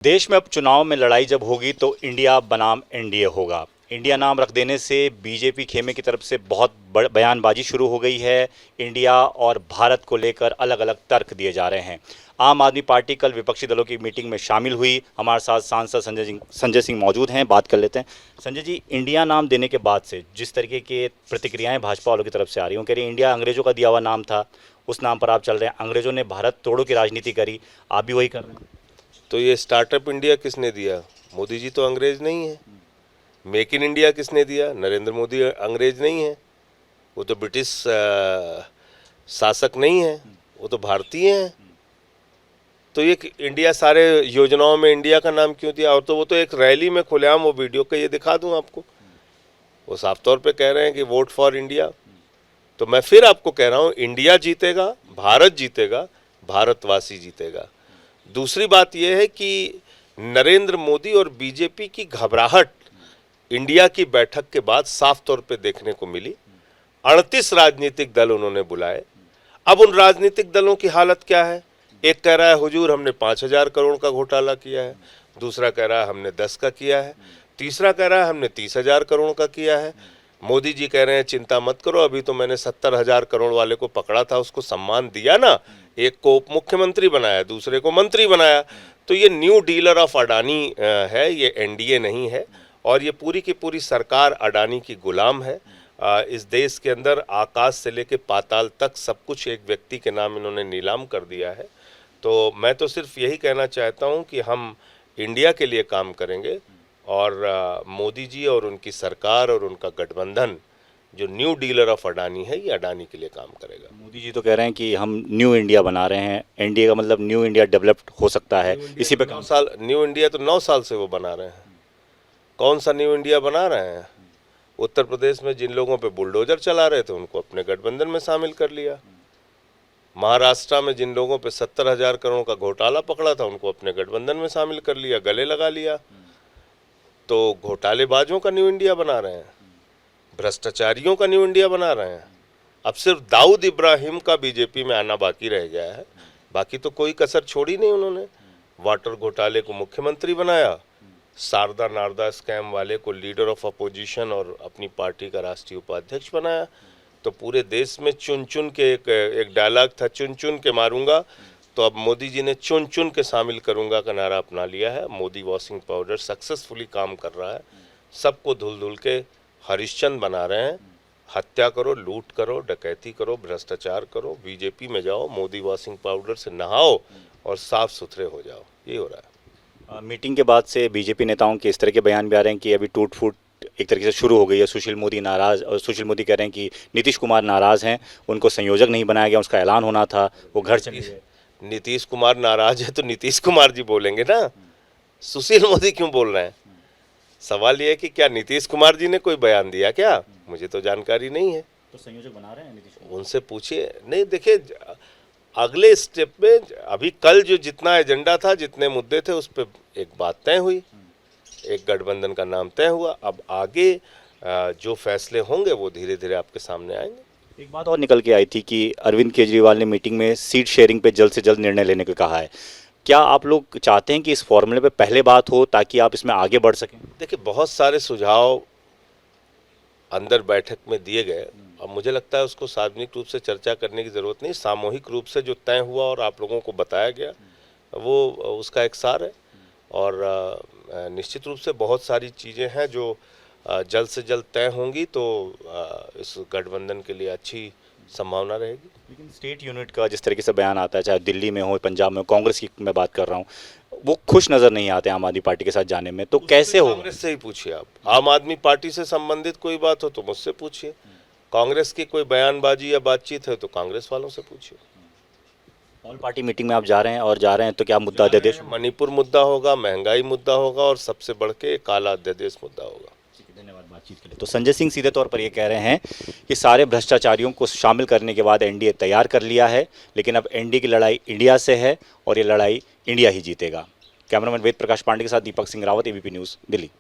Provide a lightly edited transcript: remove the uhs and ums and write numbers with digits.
देश में अब चुनाव में लड़ाई जब होगी तो इंडिया बनाम एनडीए होगा। इंडिया नाम रख देने से बीजेपी खेमे की तरफ से बहुत बयानबाजी शुरू हो गई है। इंडिया और भारत को लेकर अलग अलग तर्क दिए जा रहे हैं। आम आदमी पार्टी कल विपक्षी दलों की मीटिंग में शामिल हुई। हमारे साथ सांसद संजय सिंह मौजूद हैं, बात कर लेते हैं। संजय जी, इंडिया नाम देने के बाद से जिस तरीके की प्रतिक्रियाएं भाजपा वालों की तरफ से आ रही हैं, कह रही इंडिया अंग्रेजों का दिया हुआ नाम था, उस नाम पर आप चल रहे हैं। अंग्रेजों ने भारत तोड़ो की राजनीति करी, आप भी वही कर रहे हैं। तो ये स्टार्टअप इंडिया किसने दिया? मोदी जी तो अंग्रेज नहीं है। मेक इन इंडिया किसने दिया? नरेंद्र मोदी अंग्रेज नहीं है, वो तो ब्रिटिश शासक नहीं है, वो तो भारतीय हैं। तो ये इंडिया सारे योजनाओं में इंडिया का नाम क्यों दिया? और तो वो तो एक रैली में खुलेआम वो वीडियो का ये दिखा दूं आपको, वो साफ तौर पे कह रहे हैं कि वोट फॉर इंडिया। तो मैं फिर आपको कह रहा हूँ, इंडिया जीतेगा, भारत जीतेगा, भारतवासी जीतेगा। दूसरी बात यह है कि नरेंद्र मोदी और बीजेपी की घबराहट इंडिया की बैठक के बाद साफ तौर पे देखने को मिली। 38 राजनीतिक दल उन्होंने बुलाए। अब उन राजनीतिक दलों की हालत क्या है? एक कह रहा है हुजूर हमने 5,000 करोड़ का घोटाला किया है, दूसरा कह रहा है हमने 10 का किया है, तीसरा कह रहा है हमने 30,000 करोड़ का किया है। मोदी जी कह रहे हैं चिंता मत करो, अभी तो मैंने 70,000 करोड़ वाले को पकड़ा था, उसको सम्मान दिया ना, एक को उप मुख्यमंत्री बनाया, दूसरे को मंत्री बनाया। तो ये न्यू डीलर ऑफ अडानी है, ये एनडीए नहीं है। और ये पूरी की पूरी सरकार अडानी की गुलाम है। इस देश के अंदर आकाश से लेके पाताल तक सब कुछ एक व्यक्ति के नाम इन्होंने नीलाम कर दिया है। तो मैं तो सिर्फ यही कहना चाहता हूँ कि हम इंडिया के लिए काम करेंगे और मोदी जी और उनकी सरकार और उनका गठबंधन जो न्यू डीलर ऑफ अडानी है, ये अडानी के लिए काम करेगा। मोदी जी तो कह रहे हैं कि हम न्यू इंडिया बना रहे हैं, एनडीए का मतलब न्यू इंडिया डेवलप्ड हो सकता है, इसी पे 9 साल न्यू इंडिया तो 9 साल से वो बना रहे हैं। कौन सा न्यू इंडिया बना रहे हैं? उत्तर प्रदेश में जिन लोगों पे बुलडोजर चला रहे थे उनको अपने गठबंधन में शामिल कर लिया। महाराष्ट्र में जिन लोगों पे 70,000 करोड़ का घोटाला पकड़ा था उनको अपने गठबंधन में शामिल कर लिया, गले लगा लिया। तो घोटालेबाजों का न्यू इंडिया बना रहे हैं, भ्रष्टाचारियों का न्यू इंडिया बना रहे हैं। अब सिर्फ दाऊद इब्राहिम का बीजेपी में आना बाकी रह गया है, बाकी तो कोई कसर छोड़ी नहीं उन्होंने। वाटर घोटाले को मुख्यमंत्री बनाया, शारदा नारदा स्कैम वाले को लीडर ऑफ अपोजिशन और अपनी पार्टी का राष्ट्रीय उपाध्यक्ष बनाया। तो पूरे देश में चुन चुन के एक डायलॉग था, चुन चुन के मारूंगा। तो अब मोदी जी ने चुन चुन के शामिल करूंगा का नारा अपना लिया है। मोदी वॉशिंग पाउडर सक्सेसफुली काम कर रहा है, सबको धुल धुल के हरिश्चंद्र बना रहे हैं। हत्या करो, लूट करो, डकैती करो, भ्रष्टाचार करो, बीजेपी में जाओ, मोदी वॉशिंग पाउडर से नहाओ और साफ सुथरे हो जाओ, ये हो रहा है। मीटिंग के बाद से बीजेपी नेताओं के इस तरह के बयान भी आ रहे हैं कि अभी टूट फूट एक तरीके से शुरू हो गई है। सुशील मोदी नाराज़, और सुशील मोदी कह रहे हैं कि नीतीश कुमार नाराज़ हैं, उनको संयोजक नहीं बनाया गया, उसका ऐलान होना था, वो घर चले गए। नीतीश कुमार नाराज है तो नीतीश कुमार जी बोलेंगे ना, सुशील मोदी क्यों बोल रहे हैं? सवाल ये है कि क्या नीतीश कुमार जी ने कोई बयान दिया क्या? मुझे तो जानकारी नहीं है। तो संयोजक बना रहे हैं नीतीश कुमार, उनसे पूछिए। नहीं, देखिए अगले स्टेप में अभी कल जो जितना एजेंडा था, जितने मुद्दे थे, उस पर एक बात तय हुई, एक गठबंधन का नाम तय हुआ। अब आगे जो फैसले होंगे वो धीरे धीरे आपके सामने आएंगे। एक बात और निकल के आई थी कि अरविंद केजरीवाल ने मीटिंग में सीट शेयरिंग पे जल्द से जल्द निर्णय लेने को कहा है। क्या आप लोग चाहते हैं कि इस फॉर्मूले पे पहले बात हो ताकि आप इसमें आगे बढ़ सकें? देखिए, बहुत सारे सुझाव अंदर बैठक में दिए गए। अब मुझे लगता है उसको सार्वजनिक रूप से चर्चा करने की ज़रूरत नहीं, सामूहिक रूप से जो तय हुआ और आप लोगों को बताया गया वो उसका एक सार है। और निश्चित रूप से बहुत सारी चीज़ें हैं जो जल्द से जल्द तय होंगी, तो इस गठबंधन के लिए अच्छी संभावना रहेगी। लेकिन स्टेट यूनिट का जिस तरीके से बयान आता है, चाहे दिल्ली में हो, पंजाब में हो, कांग्रेस की मैं बात कर रहा हूँ, वो खुश नज़र नहीं आते आम आदमी पार्टी के साथ जाने में। तो कैसे हो? कांग्रेस से ही पूछिए आप। आम आदमी पार्टी से संबंधित कोई बात हो तो मुझसे पूछिए, कांग्रेस की कोई बयानबाजी या बातचीत है तो कांग्रेस वालों से पूछिए। ऑल पार्टी मीटिंग में आप जा रहे हैं, और जा रहे हैं तो क्या मुद्दा अध्यादेश? मणिपुर मुद्दा होगा, महंगाई मुद्दा होगा और सबसे बढ़ के काला अध्यादेश मुद्दा होगा। धन्यवाद बातचीत के लिए। तो संजय सिंह सीधे तौर पर ये कह रहे हैं कि सारे भ्रष्टाचारियों को शामिल करने के बाद एनडीए तैयार कर लिया है, लेकिन अब एनडीए की लड़ाई इंडिया से है और ये लड़ाई इंडिया ही जीतेगा। कैमरामैन वेद प्रकाश पांडे के साथ दीपक सिंह रावत, एबीपी न्यूज़, दिल्ली।